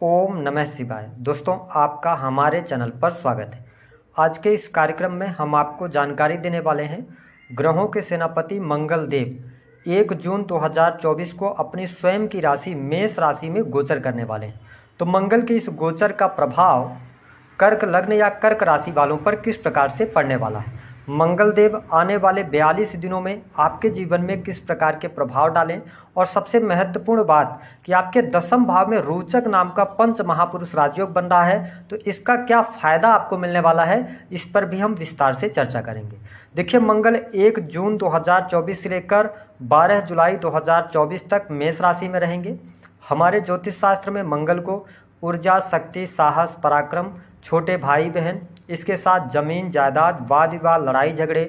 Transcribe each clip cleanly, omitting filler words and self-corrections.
ओम नमः शिवाय। दोस्तों, आपका हमारे चैनल पर स्वागत है। आज के इस कार्यक्रम में हम आपको जानकारी देने वाले हैं ग्रहों के सेनापति मंगल देव 1 जून 2024 को अपनी स्वयं की राशि मेष राशि में गोचर करने वाले हैं। तो मंगल के इस गोचर का प्रभाव कर्क लग्न या कर्क राशि वालों पर किस प्रकार से पड़ने वाला है, मंगल देव आने वाले 42 दिनों में आपके जीवन में किस प्रकार के प्रभाव डालें, और सबसे महत्वपूर्ण बात कि आपके दसम भाव में रोचक नाम का पंच महापुरुष राजयोग बन रहा है, तो इसका क्या फायदा आपको मिलने वाला है, इस पर भी हम विस्तार से चर्चा करेंगे। देखिए, मंगल 1 जून 2024 से लेकर 12 जुलाई 2024 तक मेष राशि में रहेंगे। हमारे ज्योतिष शास्त्र में मंगल को ऊर्जा, शक्ति, साहस, पराक्रम, छोटे भाई बहन, इसके साथ जमीन जायदाद, वाद विवाद, लड़ाई झगड़े,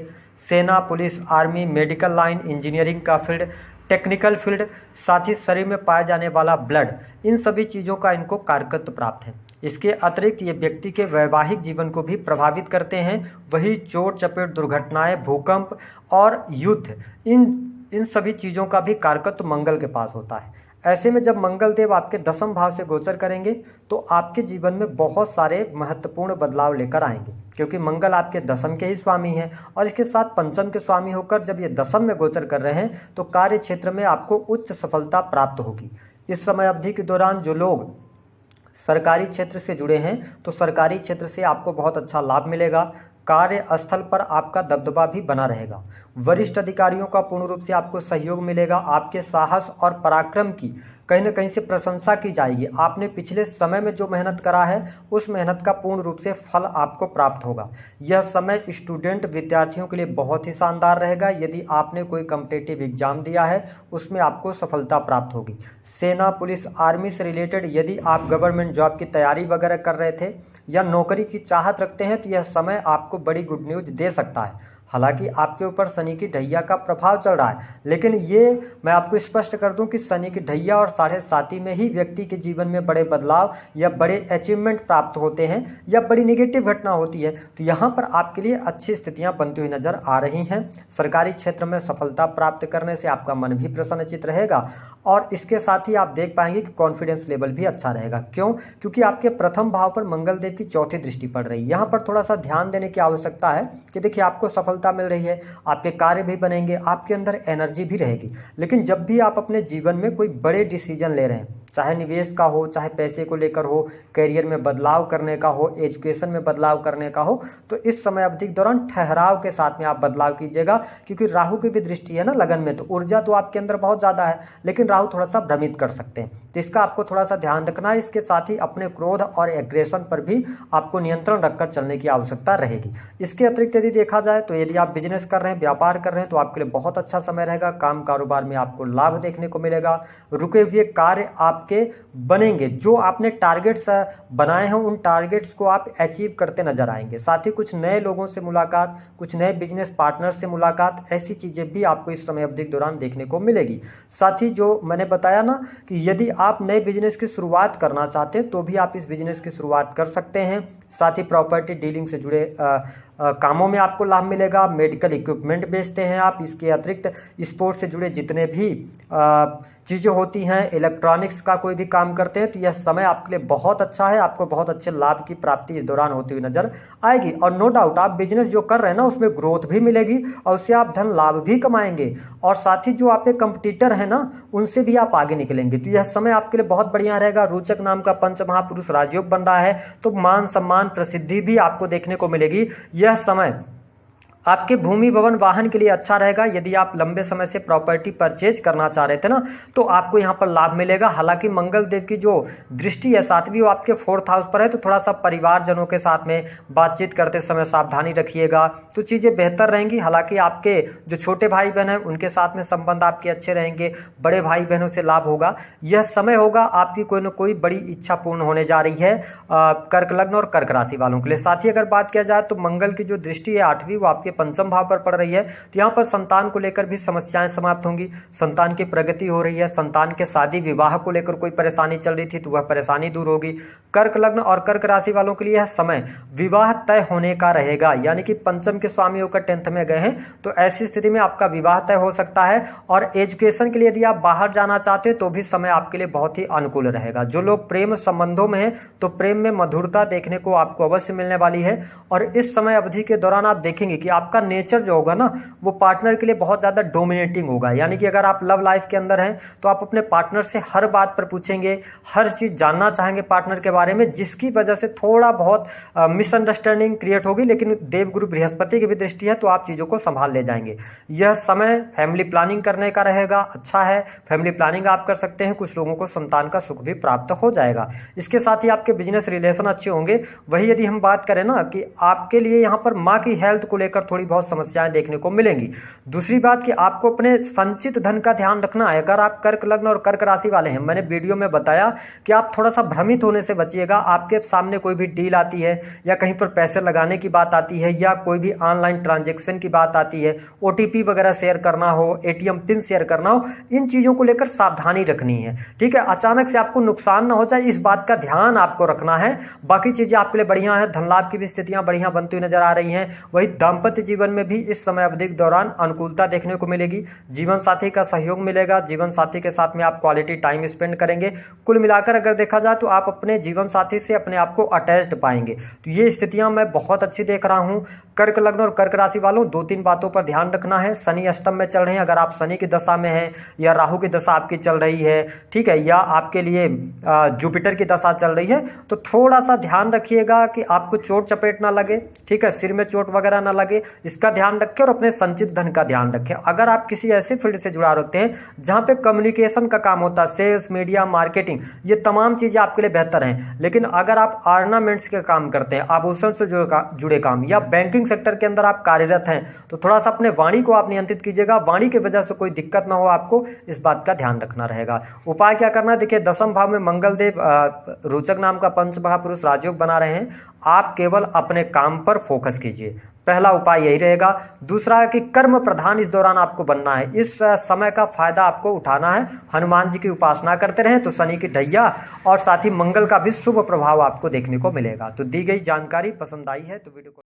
सेना, police, army, medical line, engineering का फील्ड, टेक्निकल फील्ड, साथ ही शरीर में पाए जाने वाला ब्लड, इन सभी चीज़ों का इनको कारकत्व प्राप्त है। इसके अतिरिक्त ये व्यक्ति के वैवाहिक जीवन को भी प्रभावित करते हैं। वही चोट चपेट, दुर्घटनाएं, भूकंप और युद्ध, इन सभी चीज़ों का भी कारकत्व मंगल के पास होता है। ऐसे में जब मंगल देव आपके दसम भाव से गोचर करेंगे तो आपके जीवन में बहुत सारे महत्वपूर्ण बदलाव लेकर आएंगे, क्योंकि मंगल आपके दसम के ही स्वामी हैं और इसके साथ पंचम के स्वामी होकर जब ये दसम में गोचर कर रहे हैं तो कार्य क्षेत्र में आपको उच्च सफलता प्राप्त होगी। इस समय अवधि के दौरान जो लोग सरकारी क्षेत्र से जुड़े हैं तो सरकारी क्षेत्र से आपको बहुत अच्छा लाभ मिलेगा। कार्यस्थल पर आपका दबदबा भी बना रहेगा। वरिष्ठ अधिकारियों का पूर्ण रूप से आपको सहयोग मिलेगा। आपके साहस और पराक्रम की कहीं न कहीं से प्रशंसा की जाएगी। आपने पिछले समय में जो मेहनत करा है उस मेहनत का पूर्ण रूप से फल आपको प्राप्त होगा। यह समय स्टूडेंट विद्यार्थियों के लिए बहुत ही शानदार रहेगा। यदि आपने कोई कॉम्पिटिटिव एग्जाम दिया है उसमें आपको सफलता प्राप्त होगी। सेना, पुलिस, आर्मी से रिलेटेड यदि आप गवर्नमेंट जॉब की तैयारी वगैरह कर रहे थे या नौकरी की चाहत रखते हैं तो यह समय आपको बड़ी गुड न्यूज दे सकता है। हालांकि आपके ऊपर शनि की ढैया का प्रभाव चल रहा है, लेकिन ये मैं आपको स्पष्ट कर दूं कि शनि की ढैया और 7.5 में ही व्यक्ति के जीवन में बड़े बदलाव या बड़े अचीवमेंट प्राप्त होते हैं या बड़ी नेगेटिव घटना होती है। तो यहाँ पर आपके लिए अच्छी स्थितियाँ बनती हुई नजर आ रही हैं। सरकारी क्षेत्र में सफलता प्राप्त करने से आपका मन भी प्रसन्नचित रहेगा और इसके साथ ही आप देख पाएंगे कि कॉन्फिडेंस लेवल भी अच्छा रहेगा। क्यों? क्योंकि आपके प्रथम भाव पर मंगल देव की चौथी दृष्टि पड़ रही है। यहाँ पर थोड़ा सा ध्यान देने की आवश्यकता है कि देखिए, आपको सफलता मिल रही है, आपके कार्य भी बनेंगे, आपके अंदर एनर्जी भी रहेगी। लेकिन जब भी आप अपने जीवन में कोई बड़े डिसीजन ले रहे हैं, चाहे निवेश का हो, चाहे पैसे को लेकर हो, करियर में बदलाव करने का हो, एजुकेशन में बदलाव करने का हो, तो इस समय अवधि के दौरान ठहराव के साथ में आप बदलाव कीजिएगा। क्योंकि राहु की भी दृष्टि है ना लगन में, तो ऊर्जा तो आपके अंदर बहुत ज़्यादा है, लेकिन राहु थोड़ा सा भ्रमित कर सकते हैं, तो इसका आपको थोड़ा सा ध्यान रखना है। इसके साथ ही अपने क्रोध और एग्रेशन पर भी आपको नियंत्रण रखकर चलने की आवश्यकता रहेगी। इसके अतिरिक्त यदि देखा जाए तो यदि आप बिजनेस कर रहे हैं, व्यापार कर रहे हैं, तो आपके लिए बहुत अच्छा समय रहेगा। काम कारोबार में आपको लाभ देखने को मिलेगा। रुके हुए कार्य आपके बनेंगे। जो आपने टारगेट्स बनाए हैं उन टारगेट्स को आप अचीव करते नजर आएंगे। साथ ही कुछ नए लोगों से मुलाकात, कुछ नए बिजनेस पार्टनर से मुलाकात, ऐसी चीजें भी आपको इस समय अवधि के दौरान देखने को मिलेगी। साथ ही जो मैंने बताया ना कि यदि आप नए बिजनेस की शुरुआत करना चाहते हैं तो भी आप इस बिजनेस की शुरुआत कर सकते हैं। साथ ही प्रॉपर्टी डीलिंग से जुड़े कामों में आपको लाभ मिलेगा। मेडिकल इक्विपमेंट बेचते हैं आप, इसके अतिरिक्त स्पोर्ट्स से जुड़े जितने भी चीज़ें होती हैं, इलेक्ट्रॉनिक्स का कोई भी काम करते हैं, तो यह समय आपके लिए बहुत अच्छा है। आपको बहुत अच्छे लाभ की प्राप्ति इस दौरान होती हुई नजर आएगी। और नो डाउट आप बिजनेस जो कर रहे हैं ना उसमें ग्रोथ भी मिलेगी और उससे आप धन लाभ भी कमाएंगे। और साथ ही जो आपके कंपटीटर है ना उनसे भी आप आगे निकलेंगे। तो यह समय आपके लिए बहुत बढ़िया रहेगा। रोचक नाम का पंच महापुरुष राजयोग बन रहा है, तो मान सम्मान प्रसिद्धि भी आपको देखने को मिलेगी। यह समय आपके भूमि भवन वाहन के लिए अच्छा रहेगा। यदि आप लंबे समय से प्रॉपर्टी परचेज करना चाह रहे थे ना तो आपको यहाँ पर लाभ मिलेगा। हालांकि मंगल देव की जो दृष्टि है सातवीं वो आपके 4th हाउस पर है, तो थोड़ा सा परिवारजनों के साथ में बातचीत करते समय सावधानी रखिएगा तो चीज़ें बेहतर रहेंगी। हालांकि आपके जो छोटे भाई बहन हैं उनके साथ में संबंध आपके अच्छे रहेंगे, बड़े भाई बहनों से लाभ होगा। यह समय होगा आपकी कोई ना कोई बड़ी इच्छा पूर्ण होने जा रही है कर्क लग्न और कर्क राशि वालों के लिए। साथ ही अगर बात किया जाए तो मंगल की जो दृष्टि है 8वीं वो आपके आपके पंचम भाव पर पड़ रही है, तो यहाँ पर संतान को लेकर भी समस्याएं समाप्त होंगी, संतान की प्रगति हो रही है, संतान के शादी विवाह को लेकर कोई परेशानी चल रही थी तो वह परेशानी दूर होगी। कर्क लग्न और कर्क राशि वालों के लिए यह समय विवाह तय होने का रहेगा, यानी कि पंचम के स्वामी होकर 10th में गए हैं तो ऐसी स्थिति में आपका विवाह तय हो सकता है। और एजुकेशन के लिए यदि आप बाहर जाना चाहते हैं तो भी समय आपके लिए बहुत ही अनुकूल रहेगा। जो लोग प्रेम संबंधों में हैं तो प्रेम में मधुरता देखने को आपको अवश्य मिलने वाली है। और इस समय अवधि के दौरान आप देखेंगे कि आपका नेचर जो होगा ना वो पार्टनर के लिए बहुत ज़्यादा डोमिनेटिंग होगा, यानी कि अगर आप लव लाइफ के अंदर हैं तो आप अपने पार्टनर से हर बात पर पूछेंगे, हर चीज़ जानना चाहेंगे पार्टनर के बारे में, जिसकी वजह से थोड़ा बहुत मिसअंडरस्टैंडिंग क्रिएट होगी। लेकिन देवगुरु बृहस्पति की भी दृष्टि है तो आप चीज़ों को संभाल ले जाएंगे। यह समय फैमिली प्लानिंग करने का रहेगा, अच्छा है, फैमिली प्लानिंग आप कर सकते हैं। कुछ लोगों को संतान का सुख भी प्राप्त हो जाएगा। इसके साथ ही आपके बिजनेस रिलेशन अच्छे होंगे। वही यदि हम बात करें ना कि आपके लिए यहाँ पर माँ की हेल्थ को लेकर थोड़ी बहुत समस्याएं देखने को मिलेंगी। दूसरी बात कि आपको अपने संचित धन का ध्यान रखना है। अगर आप कर्क लग्न और कर्क राशि वाले हैं, मैंने वीडियो में बताया कि आप थोड़ा सा भ्रमित होने से बचिएगा। आपके सामने कोई भी डील आती है या कहीं पर पैसे लगाने की बात आती है या कोई भी ऑनलाइन ट्रांजैक्शन की बात आती है, OTP वगैरह शेयर करना हो, ATM पिन शेयर करना हो, इन चीज़ों को लेकर सावधानी रखनी है, ठीक है। अचानक से आपको नुकसान ना हो जाए, इस बात का ध्यान आपको रखना है। बाकी चीज़ें आपके लिए बढ़िया है, धन लाभ की भी स्थितियां बढ़िया बनती हुई नजर आ रही हैं। वही दाम्पत्य जीवन में भी इस समय अवधि के दौरान अनुकूलता देखने को मिलेगी। जीवन साथी का सहयोग मिलेगा, जीवन साथी के साथ में आप क्वालिटी टाइम स्पेंड करेंगे। कुल मिलाकर अगर देखा जाए तो आप अपने जीवन साथी से अपने आप को अटैच्ड पाएंगे। तो ये स्थितियां मैं बहुत अच्छी देख रहा हूं। कर्क लग्न और कर्क राशि वालों 2-3 बातों पर ध्यान रखना है। शनि अष्टम में चल रहे हैं, अगर आप शनि की दशा में हैं या राहु की दशा आपकी चल रही है, ठीक है, या आपके लिए जुपिटर की दशा चल रही है, तो थोड़ा सा ध्यान रखिएगा कि आपको चोट चपेट ना लगे, ठीक है, सिर में चोट वगैरह ना लगे, इसका ध्यान रखें। और अपने संचित धन का ध्यान रखें। अगर आप किसी ऐसे फील्ड से जुड़ा रहते हैं जहां पे कम्युनिकेशन का काम होता है, सेल्स, मीडिया, मार्केटिंग, ये तमाम चीजें आपके लिए बेहतर हैं। लेकिन अगर आप ऑर्नामेंट्स के काम करते हैं, आभूषण से जुड़े काम, या बैंकिंग सेक्टर के अंदर आप कार्यरत हैं, तो थोड़ा सा अपने वाणी को आप नियंत्रित कीजिएगा। वाणी की वजह से कोई दिक्कत ना हो, आपको इस बात का ध्यान रखना रहेगा। उपाय क्या करना है, देखिए 10वें भाव में मंगल देव रोचक नाम का पंच महापुरुष राजयोग बना रहे हैं। आप केवल अपने काम पर फोकस कीजिए, पहला उपाय यही रहेगा। दूसरा है कि कर्म प्रधान इस दौरान आपको बनना है। इस समय का फायदा आपको उठाना है। हनुमान जी की उपासना करते रहें तो शनि की ढैया और साथ ही मंगल का भी शुभ प्रभाव आपको देखने को मिलेगा। तो दी गई जानकारी पसंद आई है तो वीडियो को